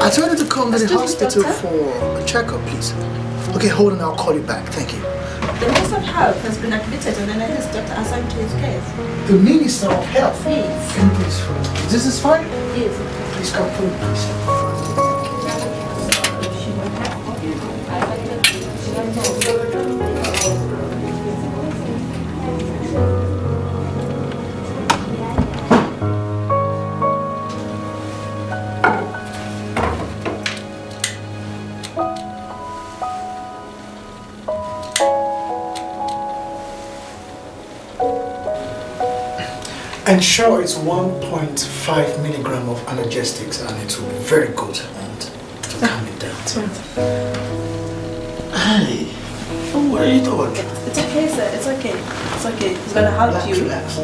I told you to come to the hospital for a checkup, please. Okay, hold on, I'll call you back. Thank you. The Minister of Health has been admitted and the head doctor assigned to his case. The Minister of Health? Yes. Can you please follow me? This is fine? Yes. Please come forward, please. And sure, it's 1.5 milligram of analgesics, and it will be very good and to calm it down. Hey, what are you doing? It's okay, sir. It's okay. It's okay. It's gonna help Relax, you. relax.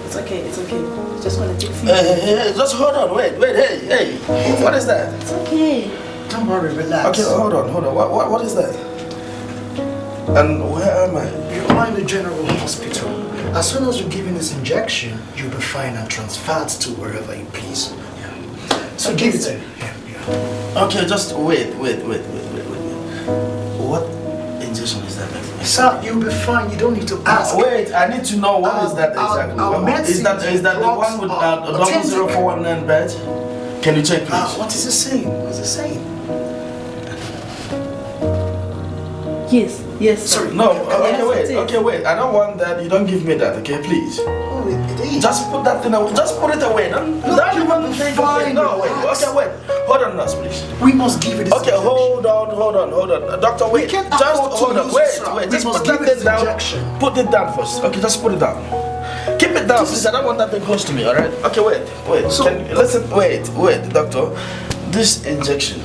It's okay. It's okay. It's just gonna take few. Hey, just hold on. Wait. Hey. What is that? It's okay. Don't worry, relax. Okay, hold on. What is that? And where am I? You are in the general hospital. As soon as you're given this injection, you'll be fine and transferred to wherever you please. Yeah. So give it to me. Yeah. Okay, just wait. What injection is that? Sir, you'll be fine. You don't need to ask. Wait, I need to know what is that exactly. Is that the one with the 00419 bed? Can you check, please? What is it saying? What is it saying? Yes. Sorry. No, okay, wait. I don't want that. You don't give me that, okay, please. Oh, it is. Just put that thing away. Just put it away. Don't even think of it. No, wait. Okay, wait. Hold on, nurse, please. We must give it this Okay, injection. hold on. Doctor, wait. We can't Just afford to hold on. lose Wait. it, sir. Just We must put that give it thing down. injection. Put it down first. Okay, just put it down. Keep it down, please. I don't want that thing close to me, alright? Okay, wait. So, Listen, wait, doctor. This injection.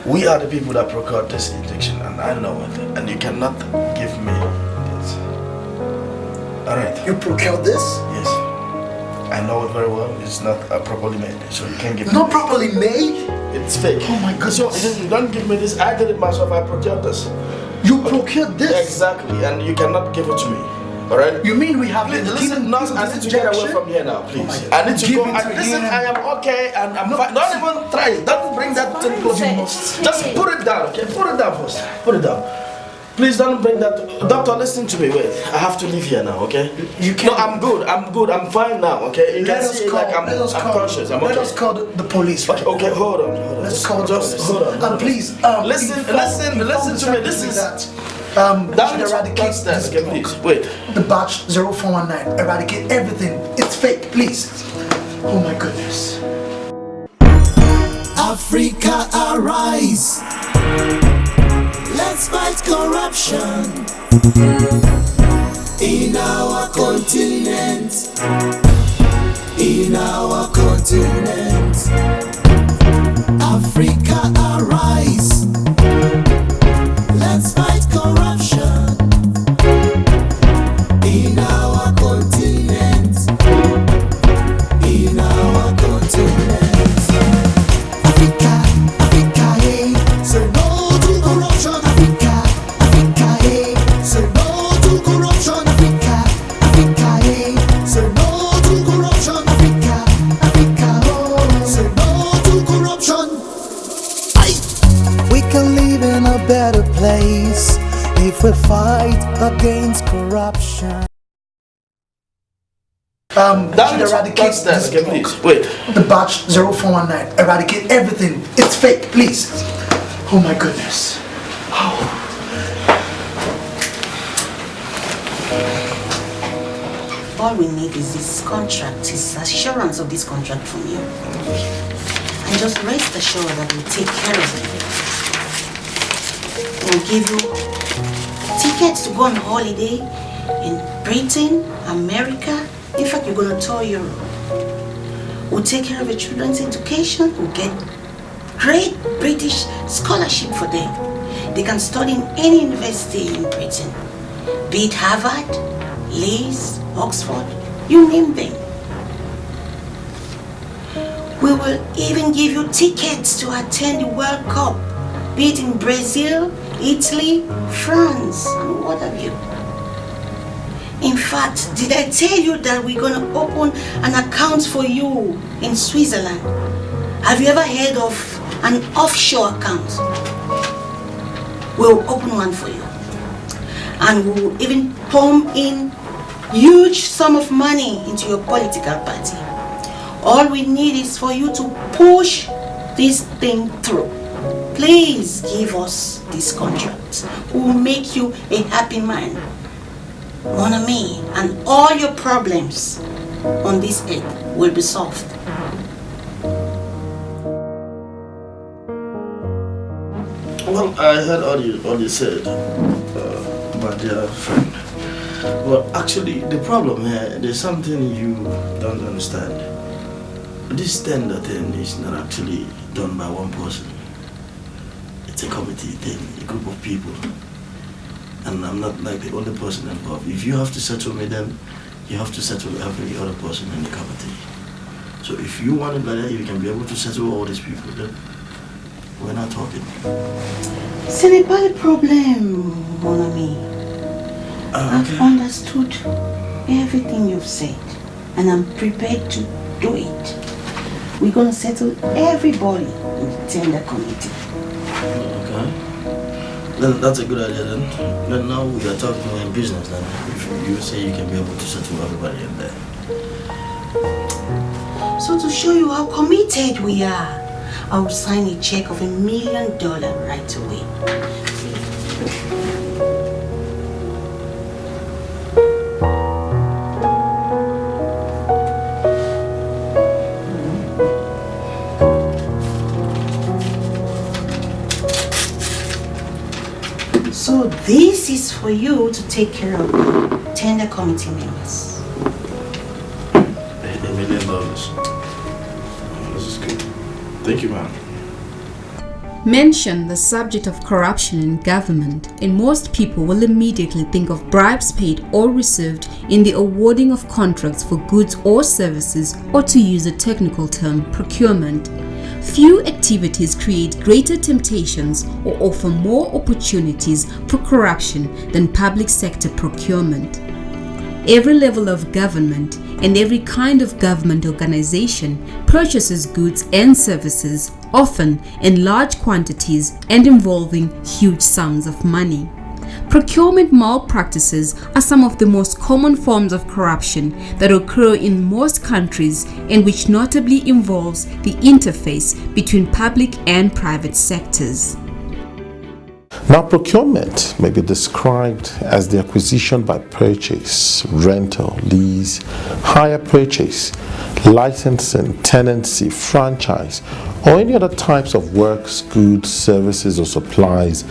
We are the people that procured this injection, and I know it. And you cannot give me this. Alright. You procured this? Yes. I know it very well. It's not properly made, so you can't give me Not this. properly made? It's fake. Oh my goodness. So don't give me this. I did it myself. I procured this. You procured this? Exactly, and you cannot give it to me. Alright? You mean we have Please, been listen, given nurse, this I need to get away injection? from here now, please. Oh my I need to Give go. it to And listen, him. I am okay and I'm fine. Don't even try it. Don't bring that thing close to me. Just put it down, okay? Put it down first. Put it down. Please don't bring that. Doctor, listen to me. Wait, I have to leave here now, okay? You can't. No, I'm good. I'm fine now, okay? You Let can us see call, like I'm conscious. I'm let okay. us call the police. Right? Okay, hold on. Let's call just police. hold on. And please, listen to me. This is that. Don't eradicate that, okay, please. Wait. The batch 0419. Eradicate everything. It's fake, please. Oh my goodness. Africa arise. Let's fight corruption in our continent. In our continent. Africa arise. Let's fight corruption in our continent. In our continent. Africa, hey. Say no to corruption, Africa, hey. Say no to corruption, Africa, hey. Say no to corruption, Africa, oh. Say no to corruption. We can live in a better place if we fight against corruption. Don't eradicate that, okay, please. Wait. The batch 0419. Eradicate everything. It's fake, please. Oh my goodness. Oh. All we need is this contract, is assurance of this contract from you. And just rest assured that we'll take care of it. We'll give you tickets to go on holiday in Britain, America. In fact, you're going to tour Europe. We'll take care of your children's education. We'll get great British scholarship for them. They can study in any university in Britain, be it Harvard, Leeds, Oxford, you name them. We will even give you tickets to attend the World Cup, be it in Brazil, Italy, France, and what have you. In fact, did I tell you that we're going to open an account for you in Switzerland? Have you ever heard of an offshore account. We'll open one for you. And we'll even pump in huge sum of money into your political party. All we need is for you to push this thing through. Please give us this contract. We will make you a happy man, mon ami, and all your problems on this earth will be solved. Well, I heard all you said, my dear friend. Well, actually, the problem here, there's something you don't understand. This tender thing is not actually done by one person. It's a committee thing, a group of people. And I'm not like the only person involved. If you have to settle me, then you have to settle every other person in the committee. So if you want it like that, you can be able to settle all these people, then we're not talking. Ce n'est pas le problème, mon ami. I've understood everything you've said, and I'm prepared to do it. We're going to settle everybody in the tender committee. Okay. Then that's a good idea then. Then now we are talking in business then. If you say you can be able to settle everybody in there. So to show you how committed we are, I will sign a check of $1 million right away. So this is for you to take care of tender committee members. $1 million. This is good. Thank you, ma'am. Mention the subject of corruption in government, and most people will immediately think of bribes paid or received in the awarding of contracts for goods or services, or to use a technical term, procurement. Few activities create greater temptations or offer more opportunities for corruption than public sector procurement. Every level of government and every kind of government organization purchases goods and services, often in large quantities and involving huge sums of money. Procurement malpractices are some of the most common forms of corruption that occur in most countries, and which notably involves the interface between public and private sectors. Now, procurement may be described as the acquisition by purchase, rental, lease, hire purchase, licensing, tenancy, franchise, or any other types of works, goods, services, or supplies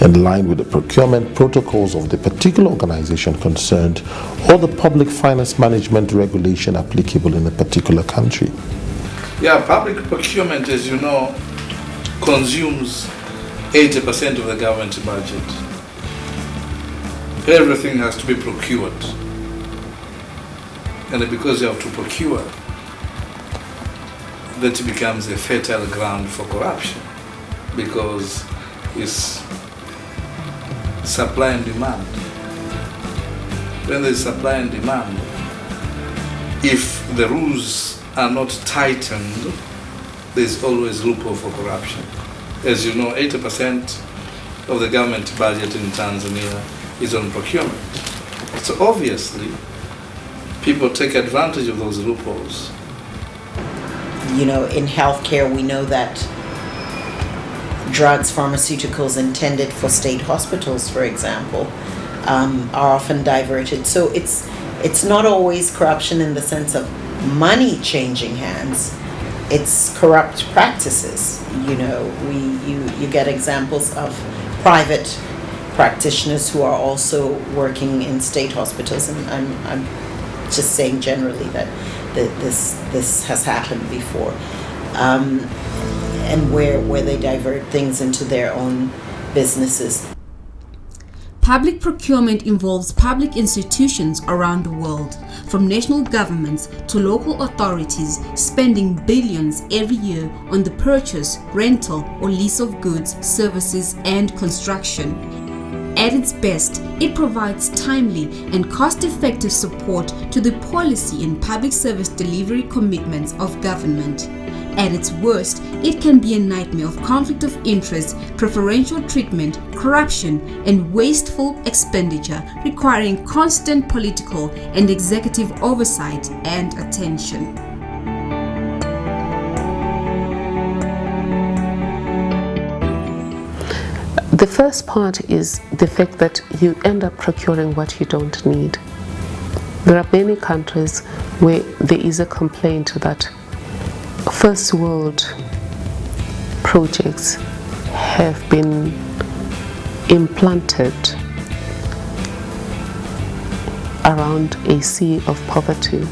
in line with the procurement protocols of the particular organization concerned, or the public finance management regulation applicable in a particular country. Yeah, public procurement, as you know, consumes 80% of the government budget. Everything has to be procured. And because you have to procure, that becomes a fertile ground for corruption, because it's supply and demand. When there's supply and demand, if the rules are not tightened, there's always loophole for corruption. As you know, 80% of the government budget in Tanzania is on procurement. So obviously, people take advantage of those loopholes. You know, in healthcare, we know that drugs, pharmaceuticals intended for state hospitals, for example, are often diverted. So it's not always corruption in the sense of money changing hands. It's corrupt practices. You know, you get examples of private practitioners who are also working in state hospitals, and I'm just saying generally that this has happened before, and where they divert things into their own businesses. Public procurement involves public institutions around the world, from national governments to local authorities, spending billions every year on the purchase, rental, or lease of goods, services, and construction. At its best, it provides timely and cost-effective support to the policy and public service delivery commitments of government. At its worst, it can be a nightmare of conflict of interest, preferential treatment, corruption, and wasteful expenditure, requiring constant political and executive oversight and attention. The first part is the fact that you end up procuring what you don't need. There are many countries where there is a complaint that first world projects have been implanted around a sea of poverty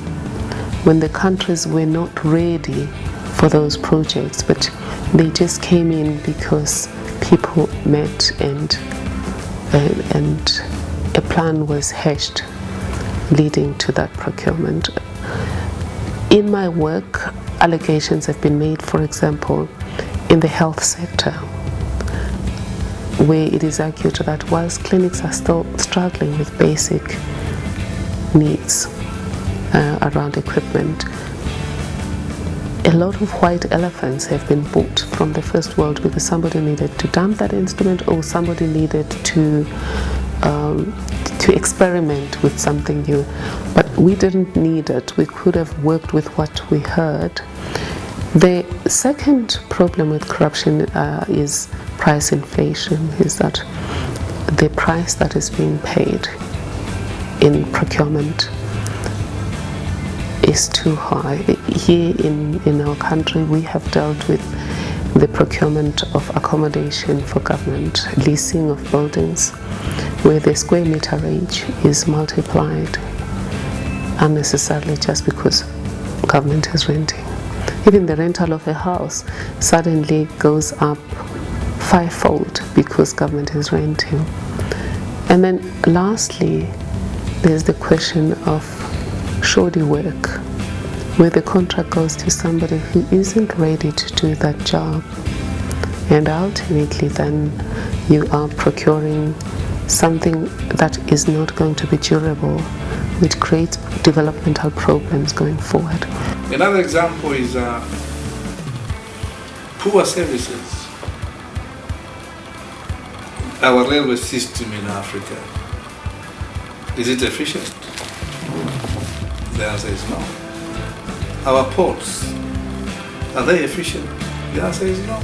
when the countries were not ready for those projects, but they just came in because people met and a plan was hatched leading to that procurement. In my work, allegations have been made, for example, in the health sector, where it is argued that whilst clinics are still struggling with basic needs around equipment, a lot of white elephants have been bought from the first world because somebody needed to dump that instrument or somebody needed to experiment with something new. But we didn't need it. We could have worked with what we heard. The second problem with corruption is price inflation, is that the price that is being paid in procurement is too high. Here in our country, we have dealt with the procurement of accommodation for government, leasing of buildings, where the square meterage is multiplied unnecessarily just because government is renting. Even the rental of a house suddenly goes up fivefold because government is renting. And then lastly, there's the question of shoddy work, where the contract goes to somebody who isn't ready to do that job. And ultimately then you are procuring something that is not going to be durable, which creates developmental problems going forward. Another example is poor services. Our railway system in Africa, is it efficient? The answer is no. Our ports, are they efficient? The answer is no.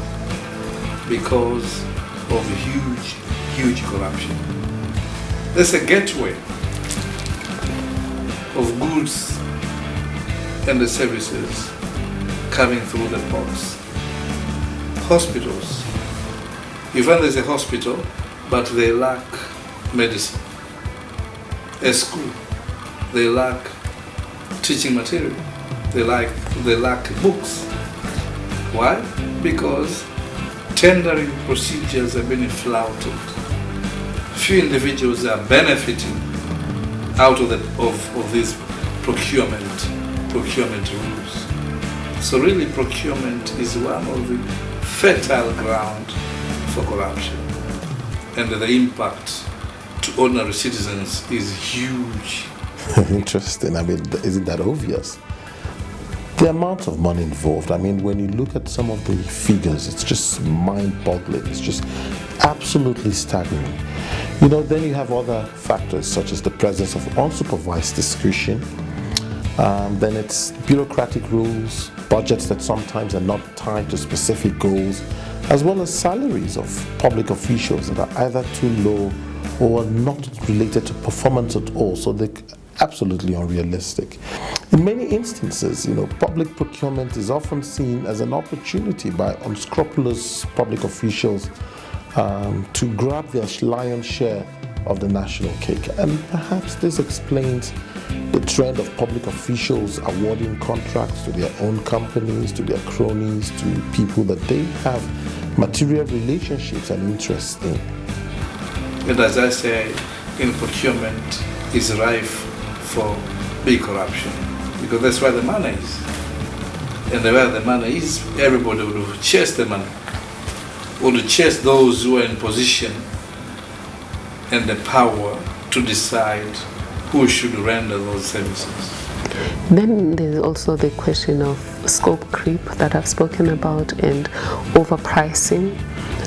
Because of huge corruption. There's a gateway of goods and the services coming through the ports. Hospitals. You find there's a hospital, but they lack medicine. A school, they lack teaching material. They lack books. Why? Because tendering procedures have been flouted. Few individuals are benefiting out of these procurement rules. So really procurement is one of the fertile ground for corruption. And the impact to ordinary citizens is huge. Interesting. I mean, isn't that obvious? The amount of money involved, I mean, when you look at some of the figures, it's just mind-boggling. It's just absolutely staggering. You know, then you have other factors such as the presence of unsupervised discretion. Then it's bureaucratic rules, budgets that sometimes are not tied to specific goals, as well as salaries of public officials that are either too low or not related to performance at all, so they're absolutely unrealistic. In many instances, you know, public procurement is often seen as an opportunity by unscrupulous public officials to grab their lion's share of the national cake. And perhaps this explains the trend of public officials awarding contracts to their own companies, to their cronies, to people that they have material relationships and interests in. And as I say, in procurement is rife for big corruption, because that's where the money is. And where the money is, everybody will chase the money, will chase those who are in position and the power to decide who should render those services. Then there's also the question of scope creep that I've spoken about and overpricing.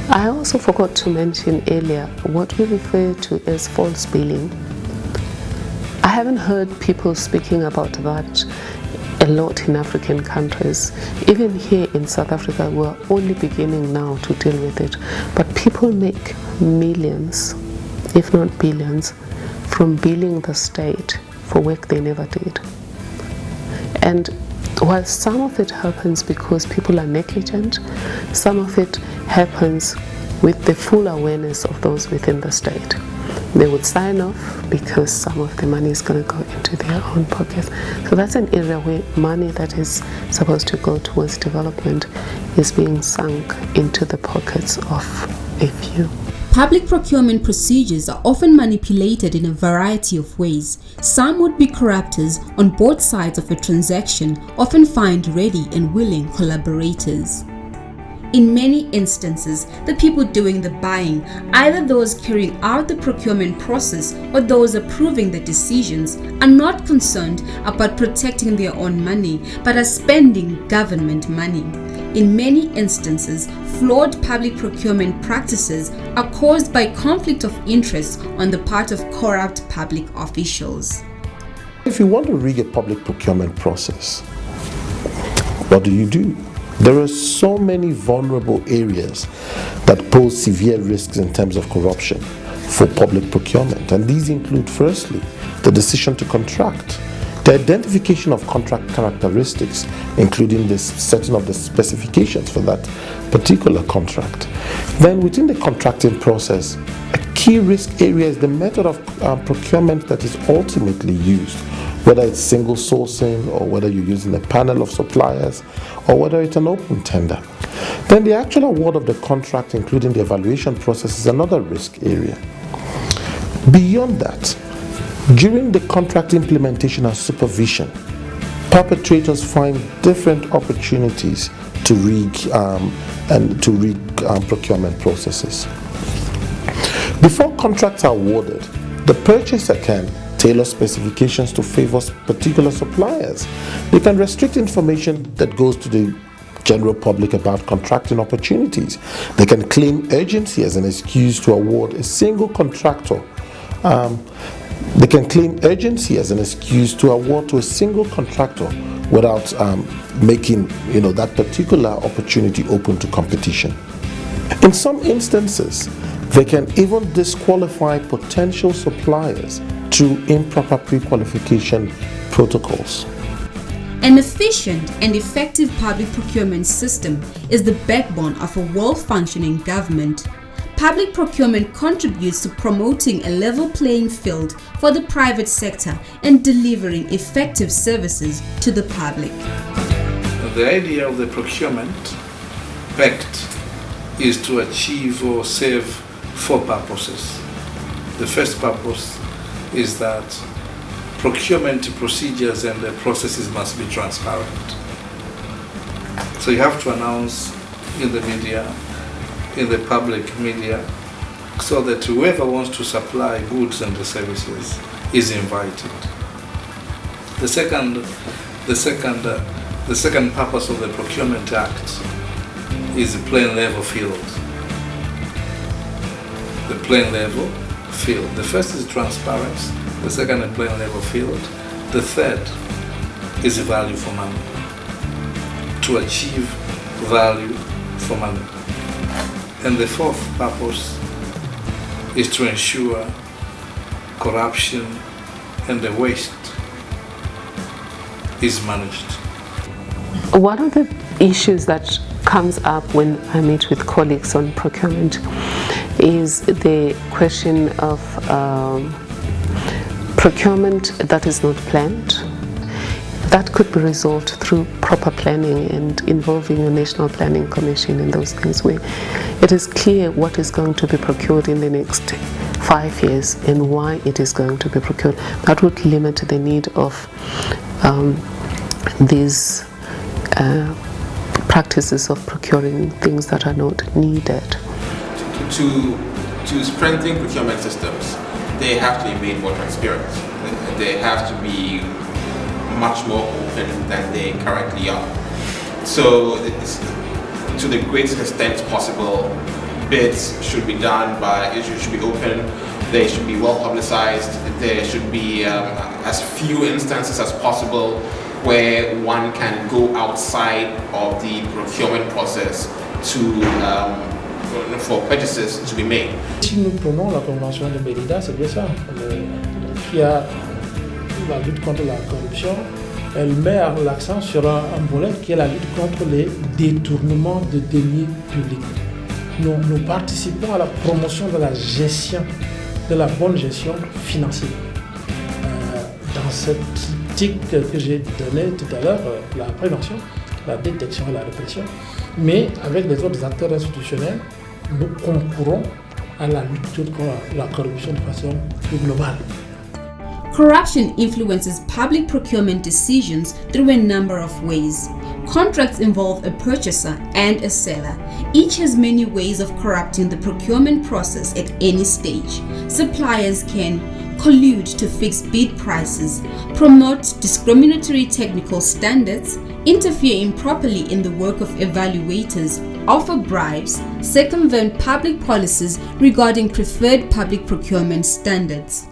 I also forgot to mention earlier what we refer to as false billing. I haven't heard people speaking about that a lot in African countries. Even here in South Africa, we're only beginning now to deal with it. But people make millions, if not billions, from billing the state for work they never did. And while some of it happens because people are negligent, some of it happens with the full awareness of those within the state. They would sign off because some of the money is going to go into their own pockets. So that's an area where money that is supposed to go towards development is being sunk into the pockets of a few. Public procurement procedures are often manipulated in a variety of ways. Some would-be corruptors on both sides of a transaction often find ready and willing collaborators. In many instances, the people doing the buying, either those carrying out the procurement process or those approving the decisions, are not concerned about protecting their own money, but are spending government money. In many instances, flawed public procurement practices are caused by conflict of interest on the part of corrupt public officials. If you want to rig a public procurement process, what do? There are so many vulnerable areas that pose severe risks in terms of corruption for public procurement, and these include, firstly, the decision to contract, the identification of contract characteristics, including the setting of the specifications for that particular contract. Then within the contracting process, a key risk area is the method of procurement that is ultimately used, whether it's single sourcing or whether you're using a panel of suppliers or whether it's an open tender. Then the actual award of the contract, including the evaluation process, is another risk area. Beyond that, during the contract implementation and supervision, perpetrators find different opportunities to rig procurement processes. Before contracts are awarded, the purchaser can tailor specifications to favor particular suppliers. They can restrict information that goes to the general public about contracting opportunities. They can claim urgency as an excuse to award a single contractor. They can claim urgency as an excuse to award to a single contractor without making that particular opportunity open to competition. In some instances, they can even disqualify potential suppliers through improper pre-qualification protocols. An efficient and effective public procurement system is the backbone of a well-functioning government. Public procurement contributes to promoting a level playing field for the private sector and delivering effective services to the public. The idea of the procurement pact is to achieve or serve four purposes. The first purpose is that procurement procedures and the processes must be transparent. So you have to announce in the media, in the public media, so that whoever wants to supply goods and services is invited. The second purpose of the Procurement Act is a plain level field. The plain level field. The first is transparency, the second a plain level field, the third is value for money. To achieve value for money. And the fourth purpose is to ensure corruption and the waste is managed. One of the issues that comes up when I meet with colleagues on procurement is the question of procurement that is not planned. That could be resolved through proper planning and involving a National Planning Commission and those things where it is clear what is going to be procured in the next 5 years and why it is going to be procured. That would limit the need of these practices of procuring things that are not needed. To strengthen procurement systems, they have to be made more transparent. They have to be much more open than they currently are. So, to the greatest extent possible, bids should be done should be open, they should be well publicized, there should be as few instances as possible where one can go outside of the procurement process for purchases to be made. Si nous prenons la convention de Mérida, c'est bien ça, qui a la lutte contre la corruption. Elle met l'accent sur un volet qui est la lutte contre les détournements de deniers publics. Nous participons à la promotion de la gestion, de la bonne gestion financière. Dans cette critique que j'ai donnée tout à l'heure, la prévention, la détection et la répression, mais avec les autres acteurs institutionnels, nous concourons à la lutte contre la corruption de façon plus globale. Corruption influences public procurement decisions through a number of ways. Contracts involve a purchaser and a seller. Each has many ways of corrupting the procurement process at any stage. Suppliers can collude to fix bid prices, promote discriminatory technical standards, interfere improperly in the work of evaluators, offer bribes, circumvent public policies regarding preferred public procurement standards.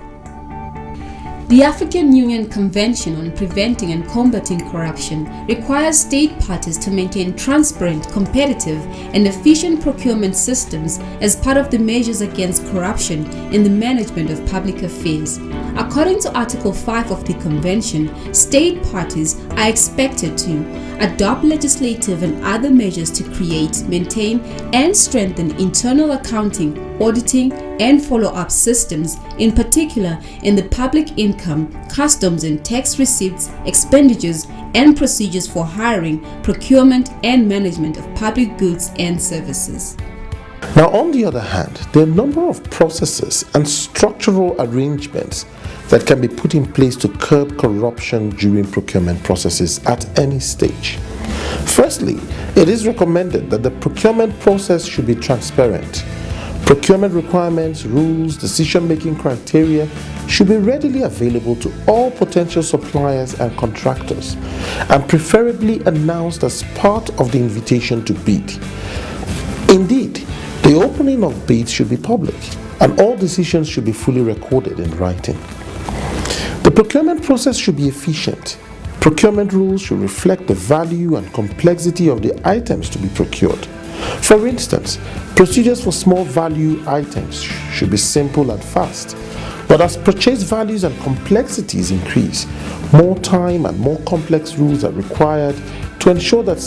The African Union Convention on Preventing and Combating Corruption requires state parties to maintain transparent, competitive, and efficient procurement systems as part of the measures against corruption in the management of public affairs. According to Article 5 of the Convention, state parties are expected to adopt legislative and other measures to create, maintain, and strengthen internal accounting, auditing, and follow-up systems, in particular in the public income, customs and tax receipts, expenditures, and procedures for hiring, procurement, and management of public goods and services. Now, on the other hand, there are a number of processes and structural arrangements that can be put in place to curb corruption during procurement processes at any stage. Firstly, it is recommended that the procurement process should be transparent. Procurement requirements, rules, decision-making criteria should be readily available to all potential suppliers and contractors, and preferably announced as part of the invitation to bid. Indeed, the opening of bids should be public, and all decisions should be fully recorded in writing. The procurement process should be efficient. Procurement rules should reflect the value and complexity of the items to be procured. For instance, procedures for small value items should be simple and fast. But as purchase values and complexities increase, more time and more complex rules are required to ensure that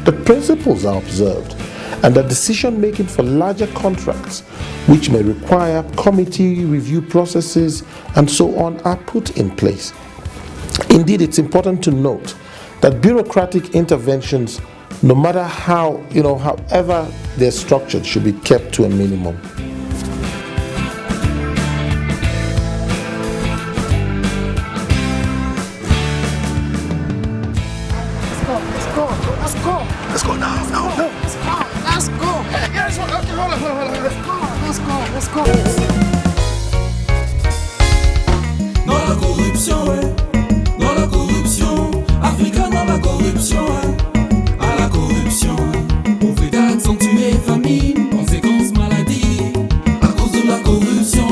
the principles are observed, and that decision-making for larger contracts, which may require committee review processes and so on, are put in place. Indeed, it's important to note that bureaucratic interventions, no matter however they're structured, should be kept to a minimum. Let's go now. Let's go. Yes, hold on. Let's go. Dans la corruption, dans la corruption, Africa dans la corruption, à la corruption, on fait accentuer famine, conséquences maladie, à cause de la corruption.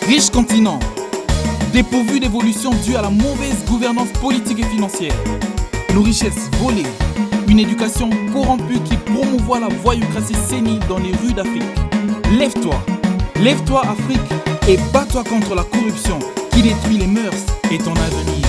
Riche continent, dépourvu d'évolution due à la mauvaise gouvernance politique et financière, nos richesses volées, une éducation corrompue qui promouvoit la voyoucratie sénile dans les rues d'Afrique. Lève-toi Afrique, et bats-toi contre la corruption qui détruit les mœurs et ton avenir.